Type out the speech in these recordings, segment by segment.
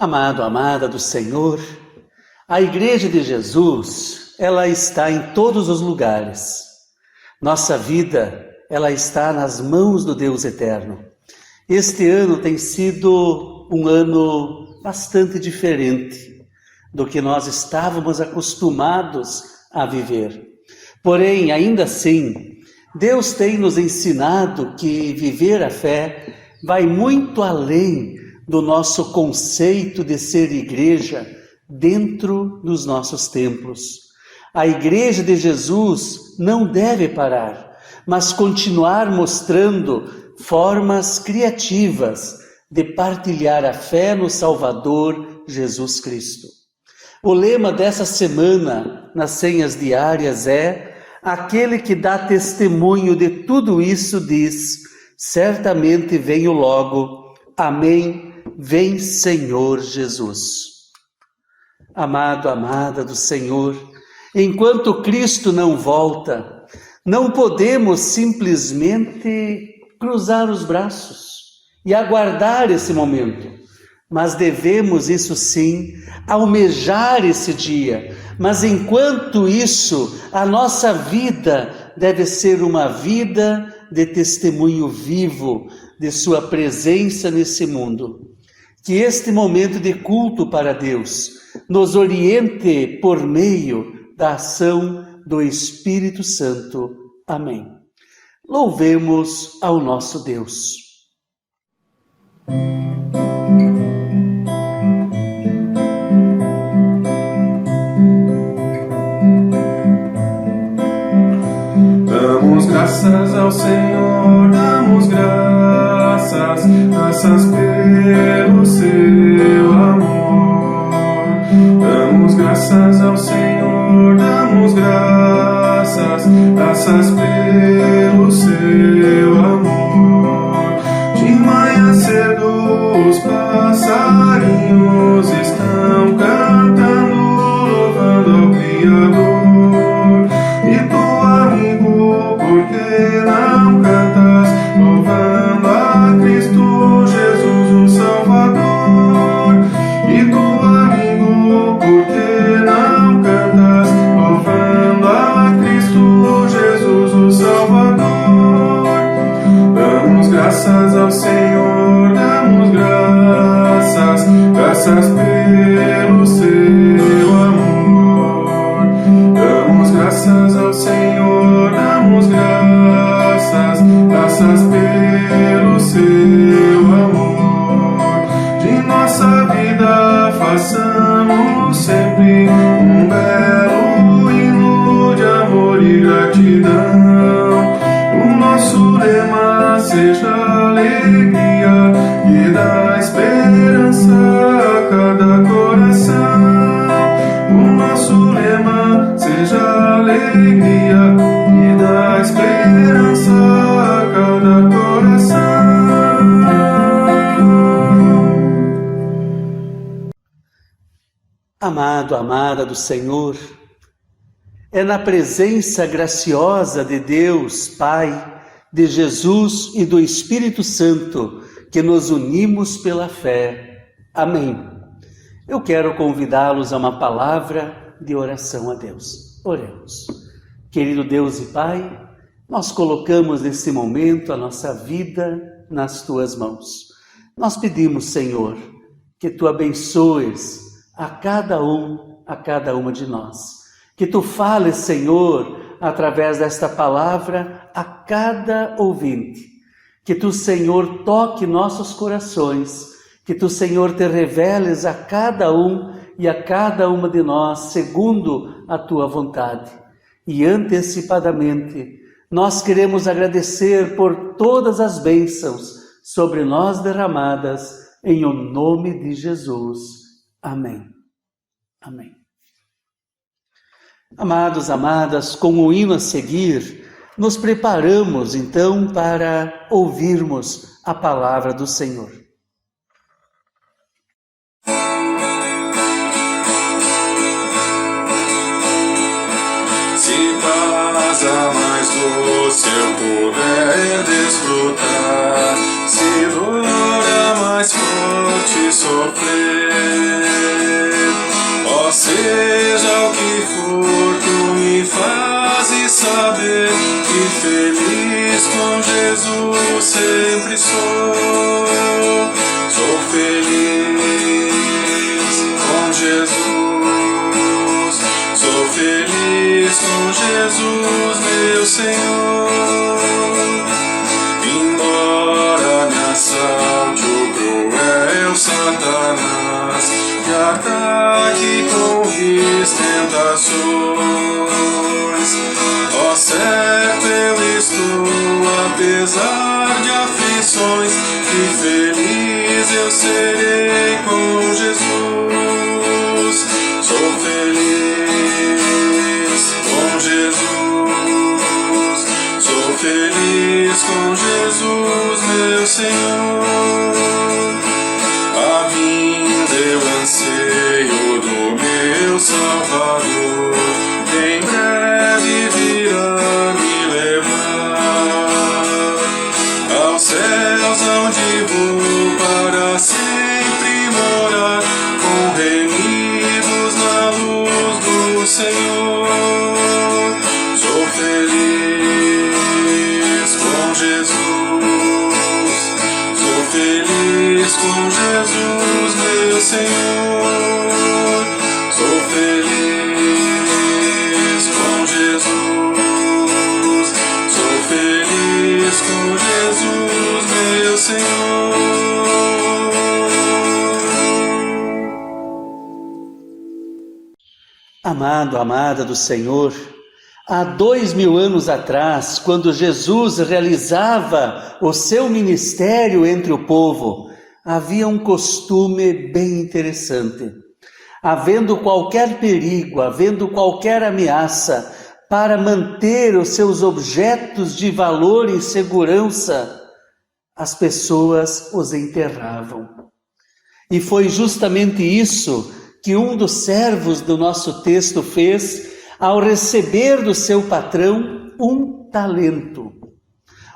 Amado, amada do Senhor, a Igreja de Jesus, ela está em todos os lugares. Nossa vida, ela está nas mãos do Deus Eterno. Este ano tem sido um ano bastante diferente do que nós estávamos acostumados a viver. Porém, ainda assim, Deus tem nos ensinado que viver a fé vai muito além do nosso conceito de ser igreja dentro dos nossos templos. A Igreja de Jesus não deve parar, mas continuar mostrando formas criativas de partilhar a fé no Salvador Jesus Cristo. O lema dessa semana nas senhas diárias é: aquele que dá testemunho de tudo isso diz, certamente venho logo. Amém. Vem, Senhor Jesus. Amado, amada do Senhor, enquanto Cristo não volta, não podemos simplesmente cruzar os braços e aguardar esse momento, mas devemos, isso sim, almejar esse dia. Mas enquanto isso, a nossa vida deve ser uma vida de testemunho vivo de sua presença nesse mundo. Que este momento de culto para Deus nos oriente por meio da ação do Espírito Santo. Amém. Louvemos ao nosso Deus. Damos graças ao Senhor, damos graças pelo seu amor. Damos graças ao Senhor, damos graças pelo seu amor. De manhã cedo os passarinhos estão cantando, louvando ao Criador. E tu, amigo, por que não cantas, louvando a Cristo Jesus, o Salvador? E tu, amigo, por que não cantas, louvando a Cristo Jesus, o Salvador? Damos graças ao Senhor, damos graças pelo seu amor. Damos graças ao Senhor, damos graças pelo seu amor. De nossa vida façamos sempre um belo hino de amor e gratidão. O nosso lema seja alegria e dá esperança a cada coração. O nosso lema seja alegria e dá esperança a cada coração. Amado, amada do Senhor, é na presença graciosa de Deus, Pai, de Jesus e do Espírito Santo que nos unimos pela fé. Amém. Eu quero convidá-los a uma palavra de oração a Deus. Oremos. Querido Deus e Pai, nós colocamos nesse momento a nossa vida nas Tuas mãos. Nós pedimos, Senhor, que Tu abençoes a cada uma de nós. Que Tu fales, Senhor, através desta palavra a cada ouvinte. Que Tu, Senhor, toque nossos corações. Que Tu, Senhor, Te reveles a cada um e a cada uma de nós, segundo a Tua vontade. E antecipadamente, nós queremos agradecer por todas as bênçãos sobre nós derramadas, em o nome de Jesus. Amém. Amém. Amados, amadas, com o hino a seguir, nos preparamos então para ouvirmos a palavra do Senhor. Se passa mais doce eu puder desfrutar, se dor é mais forte sofrer, eu sempre sou. Sou feliz com Jesus. Sou feliz com Jesus, meu Senhor. Embora me assalte o cruel Satanás e ataque com vis tentações, ó certo eu estou, apesar de aflições, que feliz eu serei com Jesus. Sou feliz com Jesus. Sou feliz com Jesus, meu Senhor. A vinda eu anseio do meu Salvador, em breve virá me levar aos céus onde vou para sempre morar, com remidos na luz do Senhor. Sou feliz com Jesus. Sou feliz com Jesus, meu Senhor. Sou feliz com Jesus. Sou feliz com Jesus, meu Senhor. Amado, amada do Senhor, há 2000 anos atrás, quando Jesus realizava o seu ministério entre o povo, havia um costume bem interessante. Havendo qualquer perigo, havendo qualquer ameaça, para manter os seus objetos de valor em segurança, as pessoas os enterravam. E foi justamente isso que um dos servos do nosso texto fez ao receber do seu patrão um talento.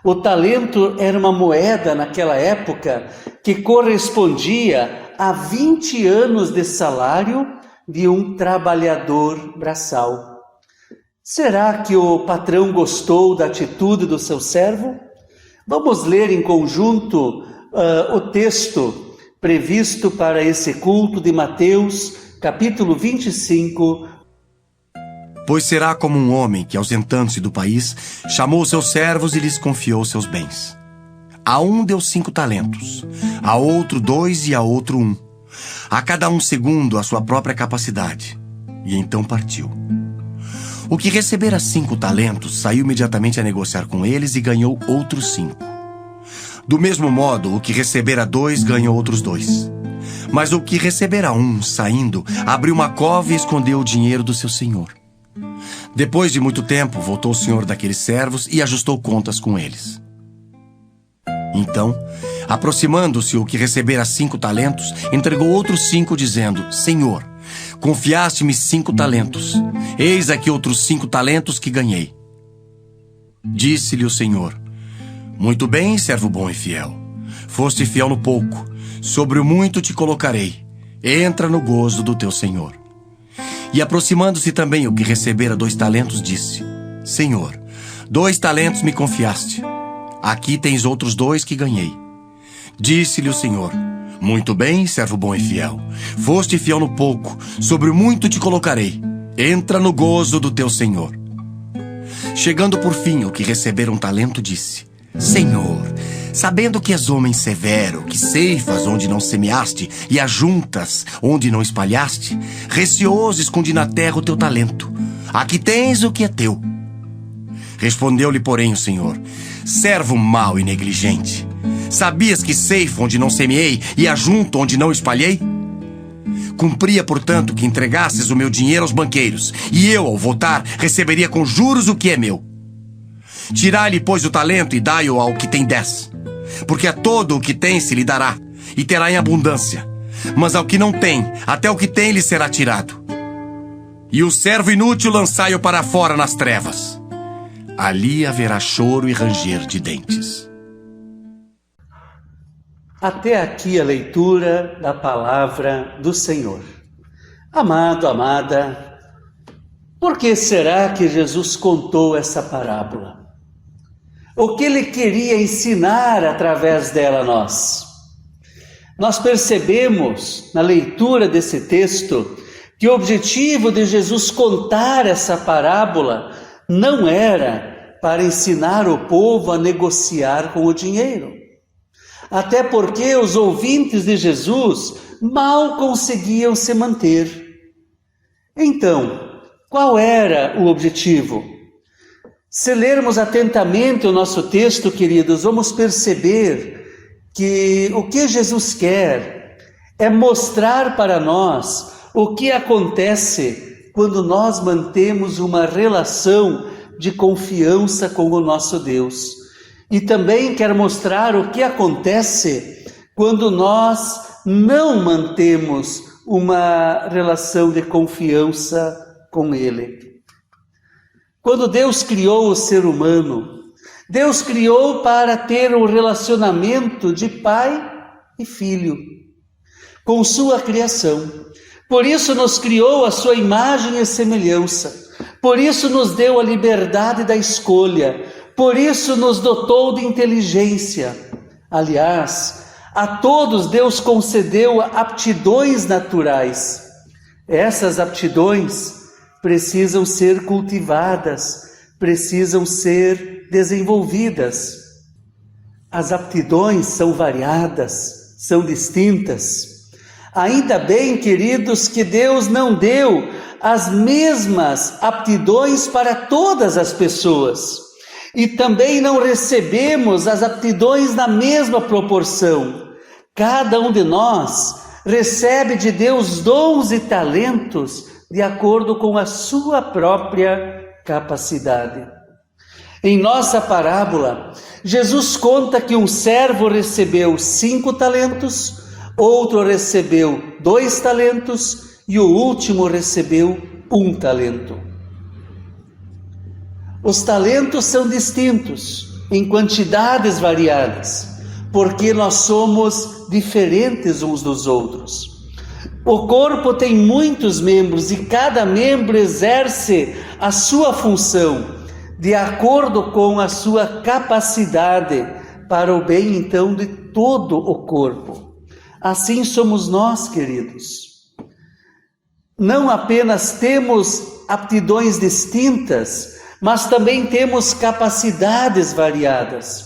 O talento era uma moeda naquela época que correspondia a 20 anos de salário de um trabalhador braçal. Será que o patrão gostou da atitude do seu servo? Vamos ler em conjunto o texto previsto para esse culto de Mateus, capítulo 25. Pois será como um homem que, ausentando-se do país, chamou seus servos e lhes confiou seus bens. A um deu 5 talentos, a outro 2 e a outro 1, a cada um segundo a sua própria capacidade. E então partiu. O que recebera 5 talentos saiu imediatamente a negociar com eles e ganhou outros 5. Do mesmo modo, o que recebera 2 ganhou outros 2. Mas o que recebera 1, saindo, abriu uma cova e escondeu o dinheiro do seu senhor. Depois de muito tempo, voltou o senhor daqueles servos e ajustou contas com eles. Então, aproximando-se o que recebera 5 talentos, entregou outros 5, dizendo: Senhor, confiaste-me 5 talentos. Eis aqui outros 5 talentos que ganhei. Disse-lhe o senhor: Muito bem, servo bom e fiel. Foste fiel no pouco, sobre o muito te colocarei. Entra no gozo do teu senhor. E aproximando-se também o que recebera 2 talentos, disse: Senhor, 2 talentos me confiaste. Aqui tens outros 2 que ganhei. Disse-lhe o senhor: Muito bem, servo bom e fiel. Foste fiel no pouco, sobre o muito te colocarei. Entra no gozo do teu senhor. Chegando por fim o que recebera um talento, disse: Senhor, sabendo que és homem severo, que ceifas onde não semeaste e ajuntas onde não espalhaste, receoso escondi na terra o teu talento. Aqui tens o que é teu. Respondeu-lhe, porém, o Senhor: Servo mau e negligente, sabias que ceifo onde não semeei e ajunto onde não espalhei? Cumpria, portanto, que entregasses o meu dinheiro aos banqueiros, e eu, ao voltar, receberia com juros o que é meu. Tirai-lhe, pois, o talento e dai-o ao que tem 10. Porque a todo o que tem se lhe dará, e terá em abundância. Mas ao que não tem, até o que tem lhe será tirado. E o servo inútil lançai-o para fora nas trevas. Ali haverá choro e ranger de dentes. Até aqui a leitura da palavra do Senhor. Amado, amada, por que será que Jesus contou essa parábola? O que Ele queria ensinar através dela a nós? Nós percebemos na leitura desse texto que o objetivo de Jesus contar essa parábola não era para ensinar o povo a negociar com o dinheiro. Até porque os ouvintes de Jesus mal conseguiam se manter. Então, qual era o objetivo? Se lermos atentamente o nosso texto, queridos, vamos perceber que o que Jesus quer é mostrar para nós o que acontece quando nós mantemos uma relação de confiança com o nosso Deus. E também quer mostrar o que acontece quando nós não mantemos uma relação de confiança com Ele. Quando Deus criou o ser humano, Deus criou para ter um relacionamento de pai e filho com sua criação. Por isso nos criou a sua imagem e semelhança. Por isso nos deu a liberdade da escolha. Por isso nos dotou de inteligência. Aliás, a todos Deus concedeu aptidões naturais. Essas aptidões precisam ser cultivadas, precisam ser desenvolvidas. As aptidões são variadas, são distintas. Ainda bem, queridos, que Deus não deu as mesmas aptidões para todas as pessoas. E também não recebemos as aptidões na mesma proporção. Cada um de nós recebe de Deus dons e talentos de acordo com a sua própria capacidade. Em nossa parábola, Jesus conta que um servo recebeu 5 talentos, outro recebeu 2 talentos e o último recebeu 1 talento. Os talentos são distintos, em quantidades variadas, porque nós somos diferentes uns dos outros. O corpo tem muitos membros e cada membro exerce a sua função de acordo com a sua capacidade para o bem, então, de todo o corpo. Assim somos nós, queridos. Não apenas temos aptidões distintas, mas também temos capacidades variadas.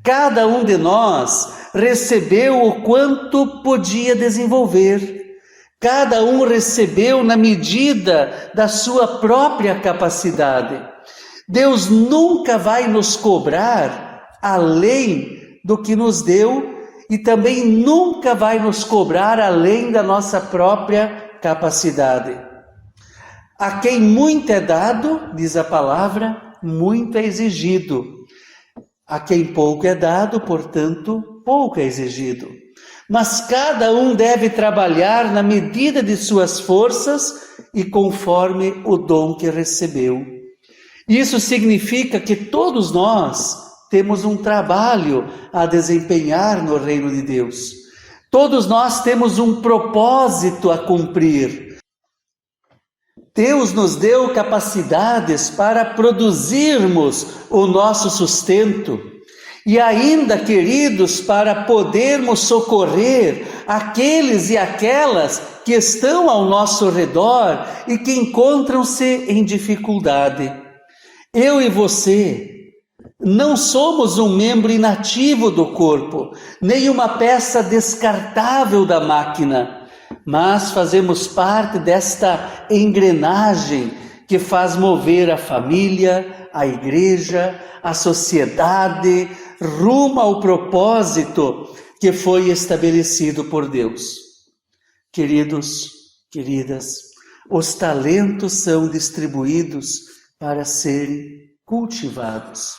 Cada um de nós recebeu o quanto podia desenvolver. Cada um recebeu na medida da sua própria capacidade. Deus nunca vai nos cobrar além do que nos deu e também nunca vai nos cobrar além da nossa própria capacidade. A quem muito é dado, diz a palavra, muito é exigido. A quem pouco é dado, portanto, pouco é exigido. Mas cada um deve trabalhar na medida de suas forças e conforme o dom que recebeu. Isso significa que todos nós temos um trabalho a desempenhar no reino de Deus. Todos nós temos um propósito a cumprir. Deus nos deu capacidades para produzirmos o nosso sustento e ainda, queridos, para podermos socorrer aqueles e aquelas que estão ao nosso redor e que encontram-se em dificuldade. Eu e você não somos um membro inativo do corpo, nem uma peça descartável da máquina, mas fazemos parte desta engrenagem que faz mover a família, a igreja, a sociedade, rumo ao propósito que foi estabelecido por Deus. Queridos, queridas, os talentos são distribuídos para serem cultivados.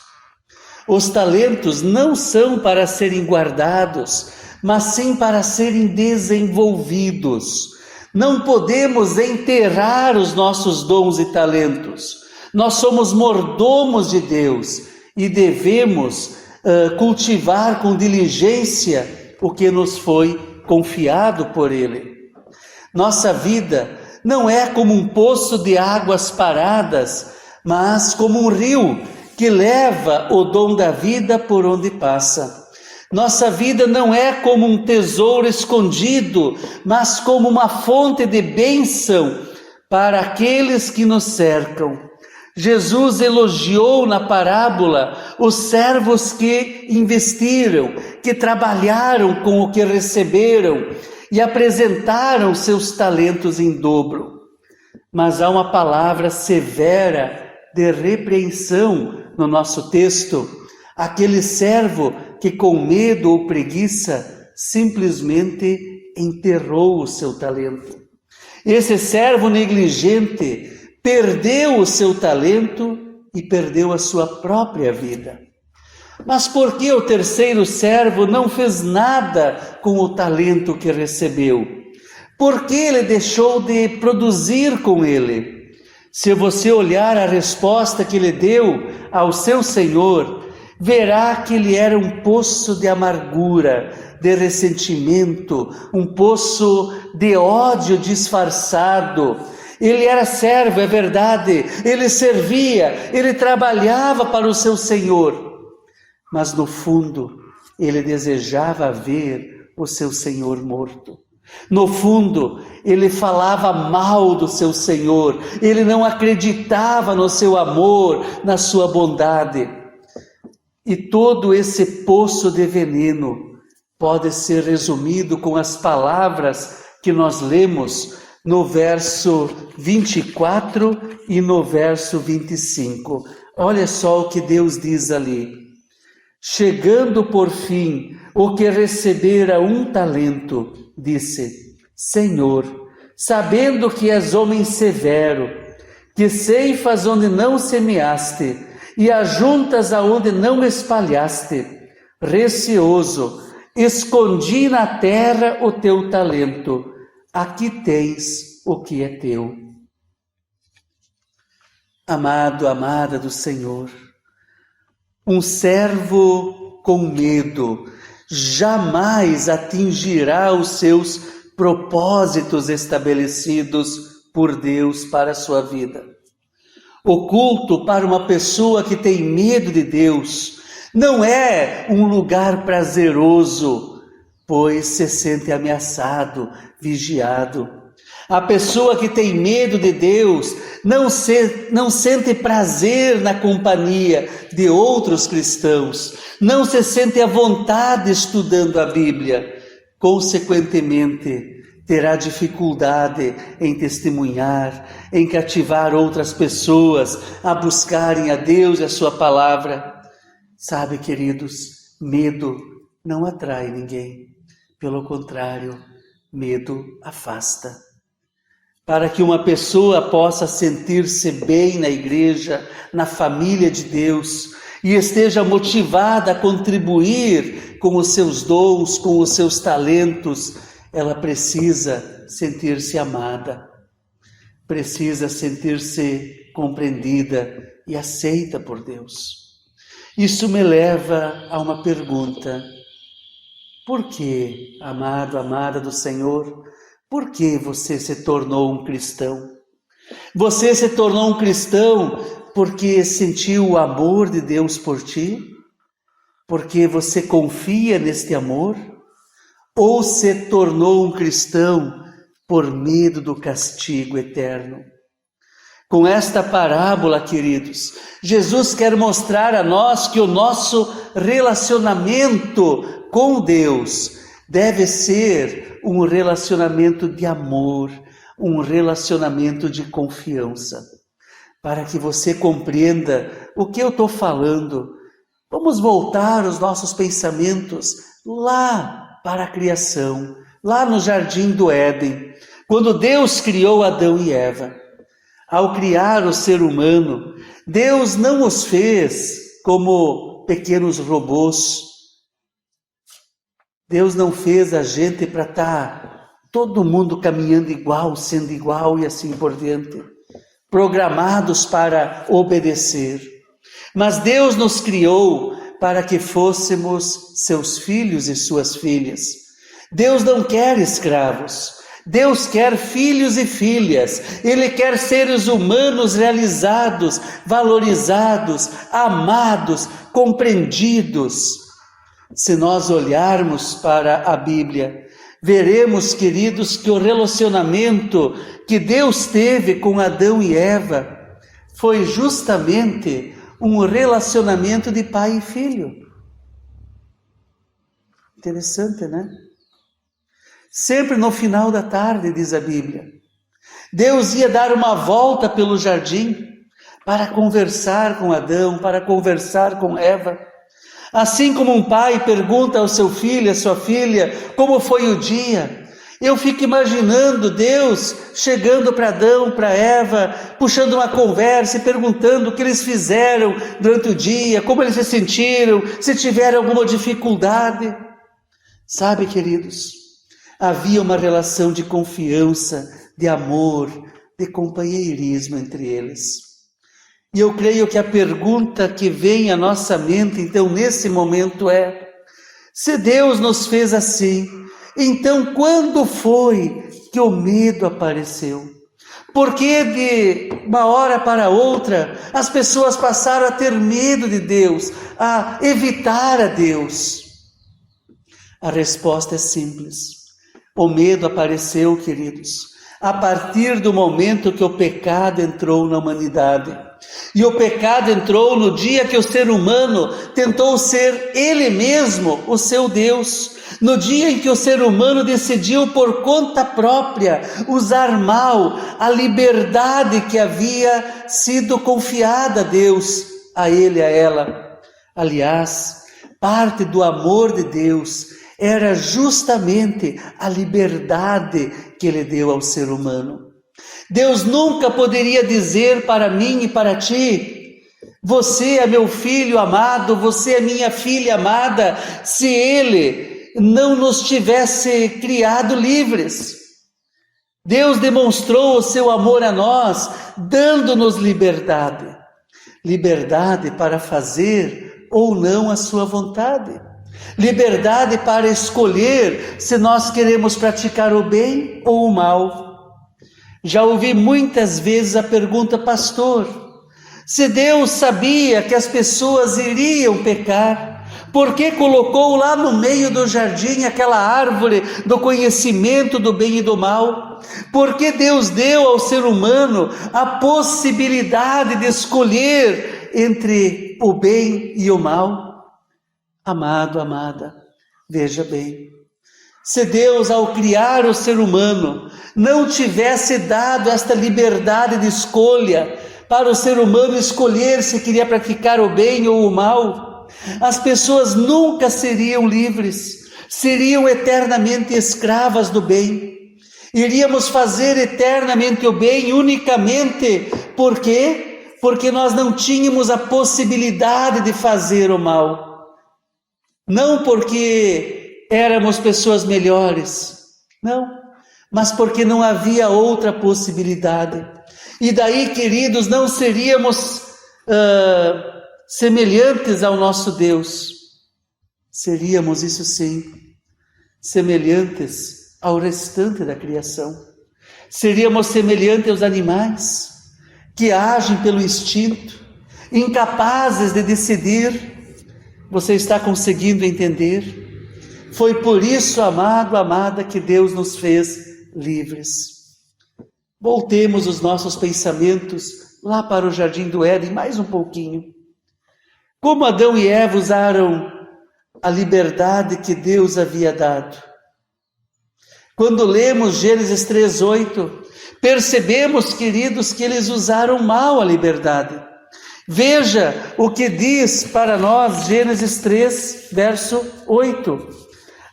Os talentos não são para serem guardados, mas sim para serem desenvolvidos. Não podemos enterrar os nossos dons e talentos. Nós somos mordomos de Deus e devemos cultivar com diligência o que nos foi confiado por Ele. Nossa vida não é como um poço de águas paradas, mas como um rio que leva o dom da vida por onde passa. Nossa vida não é como um tesouro escondido, mas como uma fonte de bênção para aqueles que nos cercam. Jesus elogiou na parábola os servos que investiram, que trabalharam com o que receberam e apresentaram seus talentos em dobro. Mas há uma palavra severa de repreensão no nosso texto. Aquele servo que com medo ou preguiça simplesmente enterrou o seu talento. Esse servo negligente perdeu o seu talento e perdeu a sua própria vida. Mas por que o terceiro servo não fez nada com o talento que recebeu? Por que ele deixou de produzir com ele? Se você olhar a resposta que ele deu ao seu senhor, verá que ele era um poço de amargura, de ressentimento, um poço de ódio disfarçado. Ele era servo, é verdade, ele servia, ele trabalhava para o seu senhor, mas no fundo ele desejava ver o seu senhor morto. No fundo, ele falava mal do seu senhor, ele não acreditava no seu amor, na sua bondade. E todo esse poço de veneno pode ser resumido com as palavras que nós lemos no verso 24 e no verso 25. Olha só o que Deus diz ali. Chegando por fim o que recebera 1 talento, disse: Senhor, sabendo que és homem severo, que ceifas onde não semeaste e ajuntas aonde não espalhaste, receoso, escondi na terra o teu talento, aqui tens o que é teu. Amado, amada do Senhor, um servo com medo jamais atingirá os seus propósitos estabelecidos por Deus para a sua vida. O culto para uma pessoa que tem medo de Deus não é um lugar prazeroso, pois se sente ameaçado, vigiado. A pessoa que tem medo de Deus não sente prazer na companhia de outros cristãos, não se sente à vontade estudando a Bíblia. Consequentemente, terá dificuldade em testemunhar, em cativar outras pessoas a buscarem a Deus e a sua palavra. Sabe, queridos, medo não atrai ninguém. Pelo contrário, medo afasta. Para que uma pessoa possa sentir-se bem na igreja, na família de Deus, e esteja motivada a contribuir com os seus dons, com os seus talentos, ela precisa sentir-se amada, precisa sentir-se compreendida e aceita por Deus. Isso me leva a uma pergunta: por que, amado, amada do Senhor, por que você se tornou um cristão? Você se tornou um cristão porque sentiu o amor de Deus por ti? Porque você confia neste amor? Ou se tornou um cristão por medo do castigo eterno? Com esta parábola, queridos, Jesus quer mostrar a nós que o nosso relacionamento com Deus deve ser um relacionamento de amor, um relacionamento de confiança. Para que você compreenda o que eu estou falando, vamos voltar os nossos pensamentos lá para a criação, lá no jardim do Éden, quando Deus criou Adão e Eva. Ao criar o ser humano, Deus não os fez como pequenos robôs. Deus não fez a gente para estar todo mundo caminhando igual, sendo igual e assim por diante, programados para obedecer. Mas Deus nos criou para que fôssemos seus filhos e suas filhas. Deus não quer escravos. Deus quer filhos e filhas, Ele quer seres humanos realizados, valorizados, amados, compreendidos. Se nós olharmos para a Bíblia, veremos, queridos, que o relacionamento que Deus teve com Adão e Eva foi justamente um relacionamento de pai e filho. Interessante, né? Sempre no final da tarde, diz a Bíblia, Deus ia dar uma volta pelo jardim para conversar com Adão, para conversar com Eva. Assim como um pai pergunta ao seu filho, à sua filha, como foi o dia, eu fico imaginando Deus chegando para Adão, para Eva, puxando uma conversa e perguntando o que eles fizeram durante o dia, como eles se sentiram, se tiveram alguma dificuldade. Sabe, queridos, havia uma relação de confiança, de amor, de companheirismo entre eles. E eu creio que a pergunta que vem à nossa mente, então, nesse momento é: se Deus nos fez assim, então quando foi que o medo apareceu? Por que de uma hora para outra as pessoas passaram a ter medo de Deus, a evitar a Deus? A resposta é simples. O medo apareceu, queridos, a partir do momento que o pecado entrou na humanidade. E o pecado entrou no dia que o ser humano tentou ser ele mesmo o seu Deus. No dia em que o ser humano decidiu por conta própria usar mal a liberdade que havia sido confiada a Deus, a ele, a ela. Aliás, parte do amor de Deus era justamente a liberdade que Ele deu ao ser humano. Deus nunca poderia dizer para mim e para ti: você é meu filho amado, você é minha filha amada, se Ele não nos tivesse criado livres. Deus demonstrou o seu amor a nós, dando-nos liberdade. Liberdade para fazer ou não a sua vontade. Liberdade para escolher se nós queremos praticar o bem ou o mal. Já ouvi muitas vezes a pergunta: pastor, se Deus sabia que as pessoas iriam pecar, por que colocou lá no meio do jardim aquela árvore do conhecimento do bem e do mal? Por que Deus deu ao ser humano a possibilidade de escolher entre o bem e o mal? Amado, amada, veja bem, se Deus, ao criar o ser humano, não tivesse dado esta liberdade de escolha para o ser humano escolher se queria praticar o bem ou o mal, as pessoas nunca seriam livres, seriam eternamente escravas do bem. Iríamos fazer eternamente o bem unicamente porque nós não tínhamos a possibilidade de fazer o mal. Não porque éramos pessoas melhores, não, mas porque não havia outra possibilidade. E daí, queridos, não seríamos semelhantes ao nosso Deus. Seríamos, isso sim, semelhantes ao restante da criação. Seríamos semelhantes aos animais que agem pelo instinto, incapazes de decidir. Você está conseguindo entender? Foi por isso, amado, amada, que Deus nos fez livres. Voltemos os nossos pensamentos lá para o jardim do Éden, mais um pouquinho. Como Adão e Eva usaram a liberdade que Deus havia dado? Quando lemos Gênesis 3:8, percebemos, queridos, que eles usaram mal a liberdade. Veja o que diz para nós Gênesis 3, verso 8.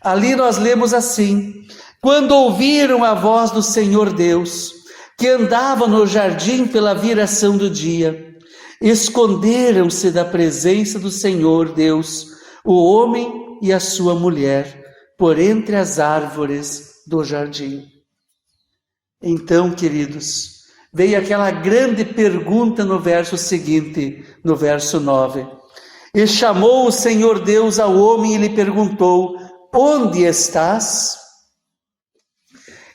Ali nós lemos assim: quando ouviram a voz do Senhor Deus, que andava no jardim pela viração do dia, esconderam-se da presença do Senhor Deus, o homem e a sua mulher, por entre as árvores do jardim. Então, queridos, veio aquela grande pergunta no verso seguinte, no verso 9. E chamou o Senhor Deus ao homem e lhe perguntou: onde estás?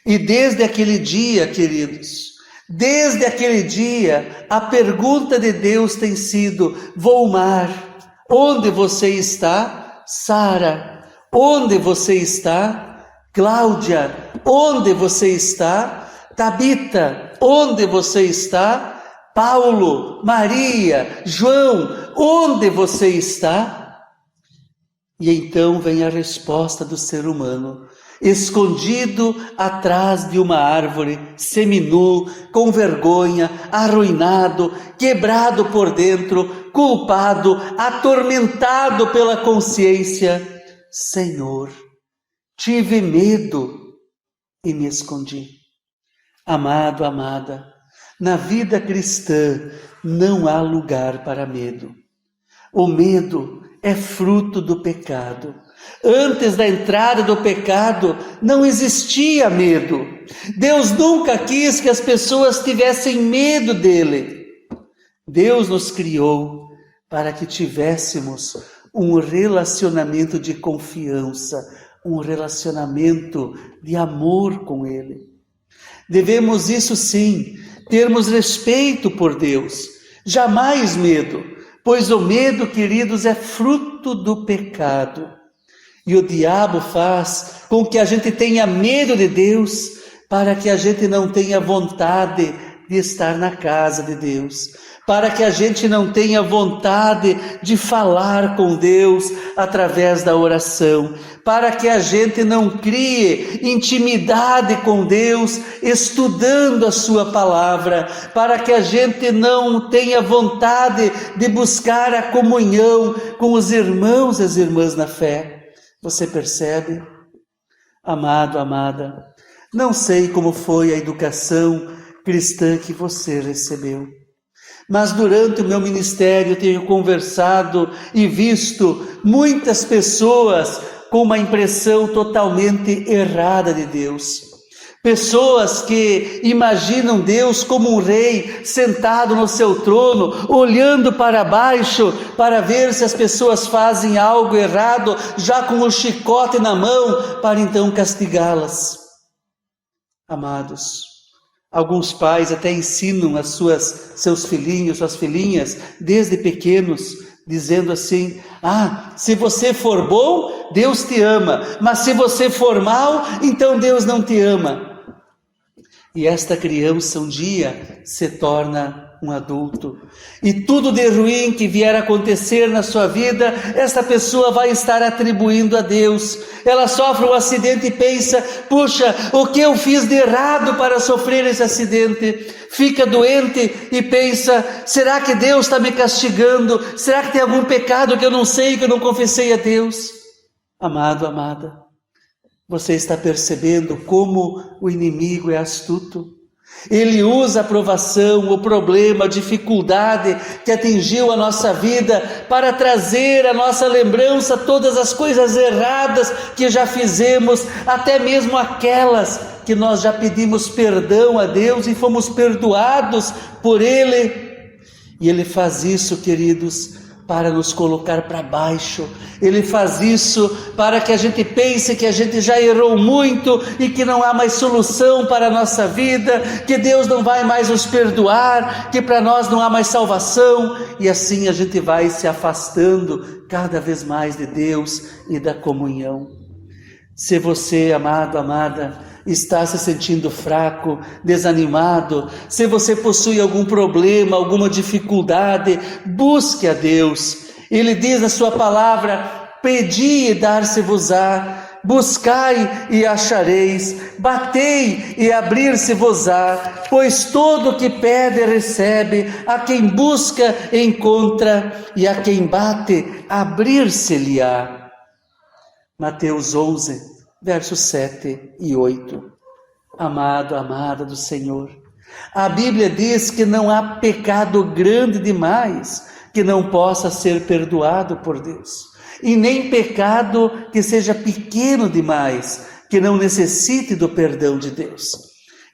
E desde aquele dia, queridos, desde aquele dia, a pergunta de Deus tem sido: Volmar, onde você está? Sara, onde você está? Cláudia, onde você está? Tabita, onde você está? Paulo, Maria, João, onde você está? E então vem a resposta do ser humano, escondido atrás de uma árvore, seminu, com vergonha, arruinado, quebrado por dentro, culpado, atormentado pela consciência. Senhor, tive medo e me escondi. Amado, amada, na vida cristã não há lugar para medo. O medo é fruto do pecado. Antes da entrada do pecado não existia medo. Deus nunca quis que as pessoas tivessem medo dele. Deus nos criou para que tivéssemos um relacionamento de confiança, um relacionamento de amor com ele. Devemos, isso sim, termos respeito por Deus, jamais medo, pois o medo, queridos, é fruto do pecado. E o diabo faz com que a gente tenha medo de Deus, para que a gente não tenha vontade de estar na casa de Deus, para que a gente não tenha vontade de falar com Deus através da oração, para que a gente não crie intimidade com Deus estudando a sua palavra, para que a gente não tenha vontade de buscar a comunhão com os irmãos e as irmãs na fé. Você percebe? Amado, amada, não sei como foi a educação cristã que você recebeu, mas durante o meu ministério eu tenho conversado e visto muitas pessoas com uma impressão totalmente errada de Deus. Pessoas que imaginam Deus como um rei sentado no seu trono, olhando para baixo para ver se as pessoas fazem algo errado, já com o chicote na mão, para então castigá-las. Amados, alguns pais até ensinam seus filhinhos, suas filhinhas, desde pequenos, dizendo assim: se você for bom, Deus te ama, mas se você for mal, então Deus não te ama. E esta criança um dia se torna um adulto, e tudo de ruim que vier a acontecer na sua vida, esta pessoa vai estar atribuindo a Deus. Ela sofre um acidente e pensa: puxa, o que eu fiz de errado para sofrer esse acidente? Fica doente e pensa: será que Deus está me castigando? Será que tem algum pecado que eu não sei, que eu não confessei a Deus? Amado, amada, você está percebendo como o inimigo é astuto? Ele usa a provação, o problema, a dificuldade que atingiu a nossa vida para trazer à nossa lembrança todas as coisas erradas que já fizemos, até mesmo aquelas que nós já pedimos perdão a Deus e fomos perdoados por Ele. E Ele faz isso, queridos, para nos colocar para baixo. Ele faz isso para que a gente pense que a gente já errou muito e que não há mais solução para a nossa vida, que Deus não vai mais nos perdoar, que para nós não há mais salvação, e assim a gente vai se afastando cada vez mais de Deus e da comunhão. Se você, amado, amada, está se sentindo fraco, desanimado, se você possui algum problema, alguma dificuldade, busque a Deus. Ele diz na sua palavra: pedi e dar-se-vos-á, buscai e achareis, batei e abrir-se-vos-á, pois todo o que pede recebe, a quem busca encontra, e a quem bate abrir-se-lhe-á. Mateus 11, versos 7 e 8. Amado, amada do Senhor, a Bíblia diz que não há pecado grande demais que não possa ser perdoado por Deus, e nem pecado que seja pequeno demais que não necessite do perdão de Deus.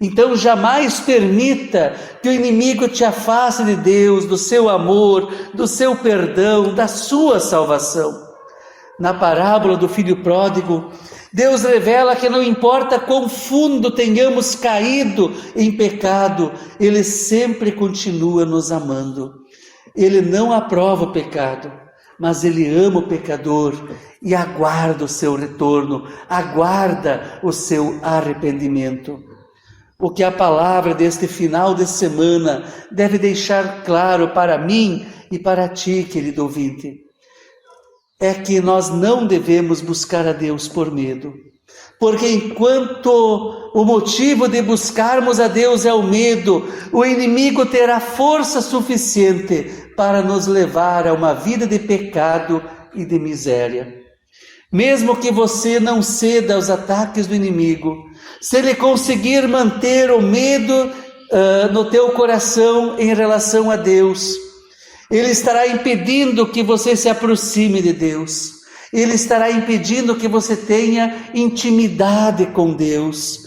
Então jamais permita que o inimigo te afaste de Deus, do seu amor, do seu perdão, da sua salvação. Na parábola do filho pródigo, Deus revela que não importa quão fundo tenhamos caído em pecado, Ele sempre continua nos amando. Ele não aprova o pecado, mas Ele ama o pecador e aguarda o seu retorno, aguarda o seu arrependimento. O que a palavra deste final de semana deve deixar claro para mim e para ti, querido ouvinte, é que nós não devemos buscar a Deus por medo. Porque enquanto o motivo de buscarmos a Deus é o medo, o inimigo terá força suficiente para nos levar a uma vida de pecado e de miséria. Mesmo que você não ceda aos ataques do inimigo, se ele conseguir manter o medo no teu coração em relação a Deus, ele estará impedindo que você se aproxime de Deus. Ele estará impedindo que você tenha intimidade com Deus.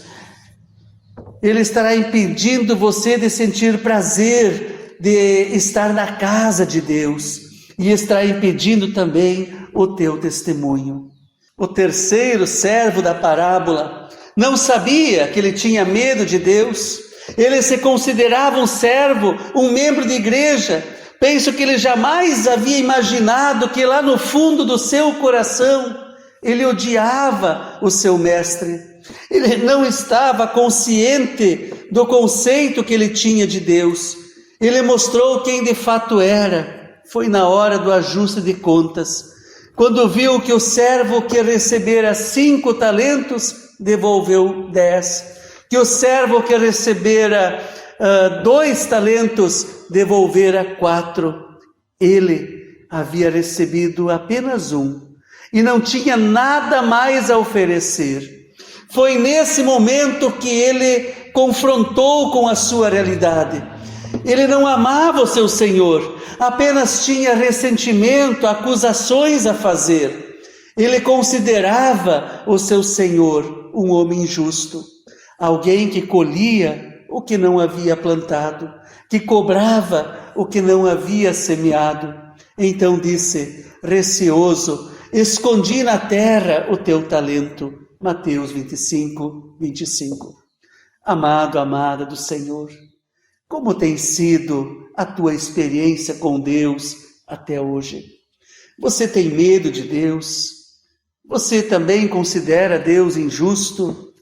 Ele estará impedindo você de sentir prazer de estar na casa de Deus. E estará impedindo também o teu testemunho. O terceiro servo da parábola não sabia que ele tinha medo de Deus. Ele se considerava um servo, um membro de igreja. Penso que ele jamais havia imaginado que lá no fundo do seu coração ele odiava o seu mestre. Ele não estava consciente do conceito que ele tinha de Deus. Ele mostrou quem de fato era. Foi na hora do ajuste de contas, quando viu que o servo que recebera 5 talentos devolveu 10, que o servo que recebera 2 talentos devolvera 4. Ele havia recebido apenas 1 e não tinha nada mais a oferecer. Foi nesse momento que ele confrontou com a sua realidade. Ele não amava o seu Senhor, apenas tinha ressentimento, acusações a fazer. Ele considerava o seu Senhor um homem injusto, alguém que colhia o que não havia plantado, que cobrava o que não havia semeado. Então disse, receoso, escondi na terra o teu talento. Mateus 25, 25. Amado, amada do Senhor, como tem sido a tua experiência com Deus até hoje? Você tem medo de Deus? Você também considera Deus injusto?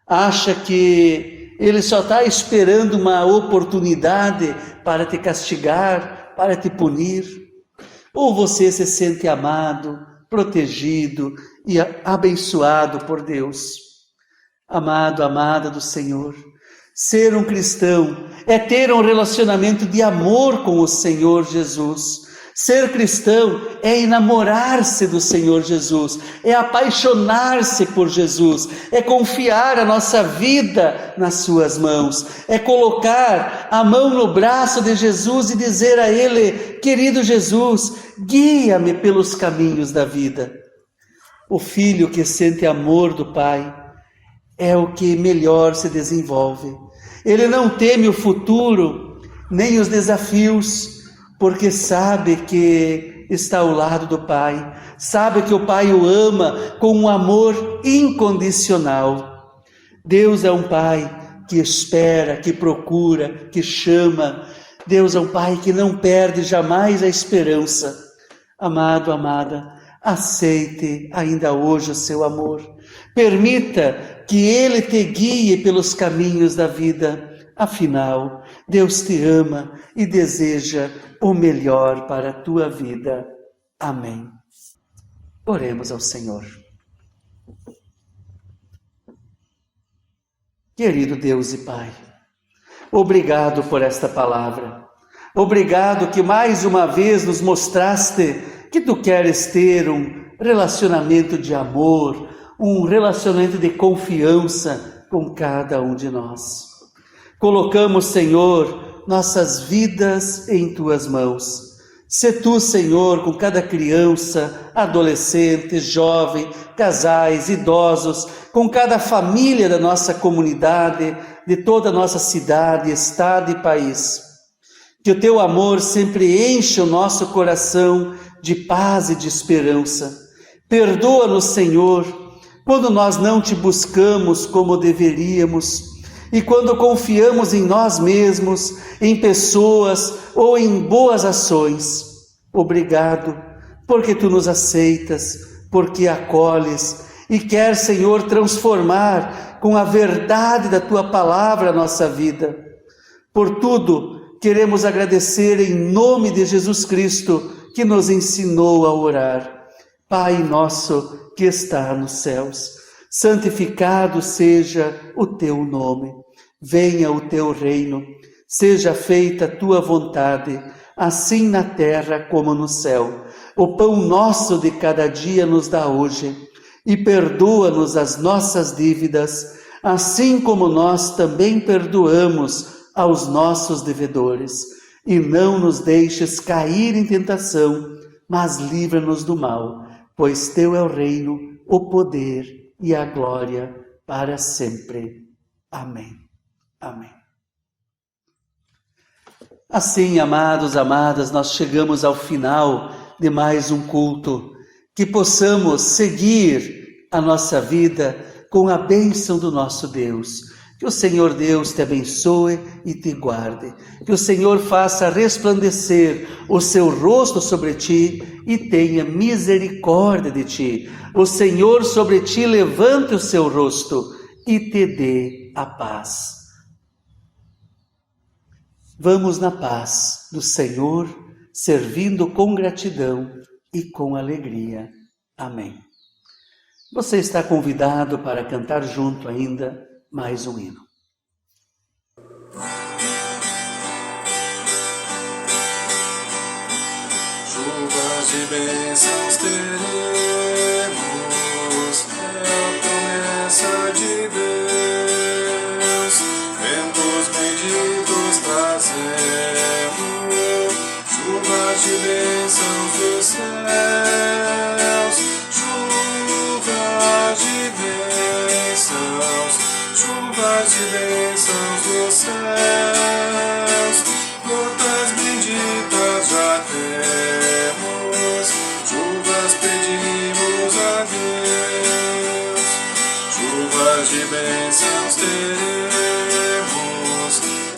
Acha que Ele só está esperando uma oportunidade para te castigar, para te punir? Ou você se sente amado, protegido e abençoado por Deus? Amado, amada do Senhor, ser um cristão é ter um relacionamento de amor com o Senhor Jesus. Ser cristão é enamorar-se do Senhor Jesus, é apaixonar-se por Jesus, é confiar a nossa vida nas suas mãos, é colocar a mão no braço de Jesus e dizer a Ele, querido Jesus, guia-me pelos caminhos da vida. O filho que sente amor do Pai é o que melhor se desenvolve. Ele não teme o futuro, nem os desafios, porque sabe que está ao lado do Pai, sabe que o Pai o ama com um amor incondicional. Deus é um Pai que espera, que procura, que chama. Deus é um Pai que não perde jamais a esperança. Amado, amada, aceite ainda hoje o seu amor. Permita que Ele te guie pelos caminhos da vida. Afinal, Deus te ama e deseja o melhor para a tua vida. Amém. Oremos ao Senhor. Querido Deus e Pai, obrigado por esta palavra. Obrigado que mais uma vez nos mostraste que tu queres ter um relacionamento de amor, um relacionamento de confiança com cada um de nós. Colocamos, Senhor, nossas vidas em tuas mãos. Sê tu, Senhor, com cada criança, adolescente, jovem, casais, idosos, com cada família da nossa comunidade, de toda a nossa cidade, estado e país. Que o teu amor sempre encha o nosso coração de paz e de esperança. Perdoa-nos, Senhor, quando nós não te buscamos como deveríamos e quando confiamos em nós mesmos, em pessoas ou em boas ações. Obrigado, porque tu nos aceitas, porque acolhes e quer, Senhor, transformar com a verdade da tua palavra a nossa vida. Por tudo, queremos agradecer em nome de Jesus Cristo, que nos ensinou a orar. Pai nosso que está nos céus, santificado seja o teu nome. Venha o teu reino, seja feita a tua vontade, assim na terra como no céu. O pão nosso de cada dia nos dá hoje, e perdoa-nos as nossas dívidas, assim como nós também perdoamos aos nossos devedores. E não nos deixes cair em tentação, mas livra-nos do mal, pois teu é o reino, o poder e a glória para sempre. Amém. Amém. Assim, amados, amadas, nós chegamos ao final de mais um culto, que possamos seguir a nossa vida com a bênção do nosso Deus. Que o Senhor Deus te abençoe e te guarde. Que o Senhor faça resplandecer o seu rosto sobre ti e tenha misericórdia de ti. O Senhor sobre ti levante o seu rosto e te dê a paz. Vamos na paz do Senhor, servindo com gratidão e com alegria. Amém. Você está convidado para cantar junto ainda mais um hino. Chuvas de bênçãos teremos, é a promessa de Deus. Ventos benditos trazemos, chuvas de bênçãos dos céus, chuvas de bênçãos, chuvas de bênçãos dos céus, gotas benditas já temos, chuvas pedimos a Deus, chuvas de bênçãos teremos,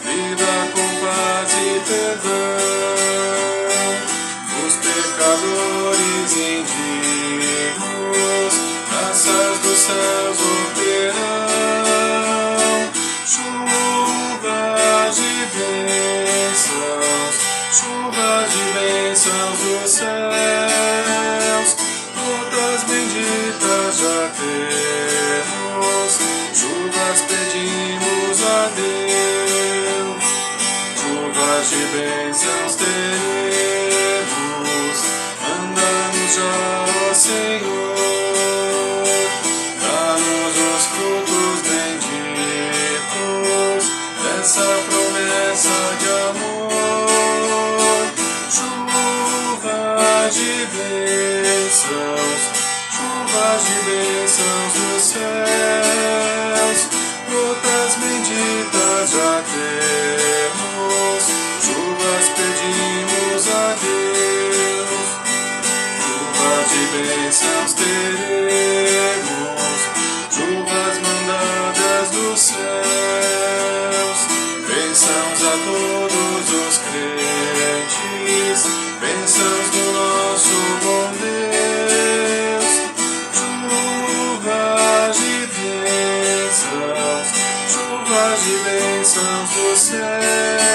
vida com paz e perdão, os pecadores indignos, graças dos céus operarão, chuvas de bênçãos, chuvas de bênçãos dos céus, gotas benditas já temos, chuvas pedimos a Deus, chuvas de bênçãos teremos, manda-nos já, ó Senhor, dá-nos os frutos benditos dessa promessa de amor, chuvas de bênçãos, chuvas de bênçãos dos céus, gotas benditas já temos, chuvas pedimos a Deus, chuvas de bênçãos teremos, chuvas mandadas dos céus, bênçãos a todos os crentes, bênçãos do nosso bom Deus, chuvas de bênçãos dos céus.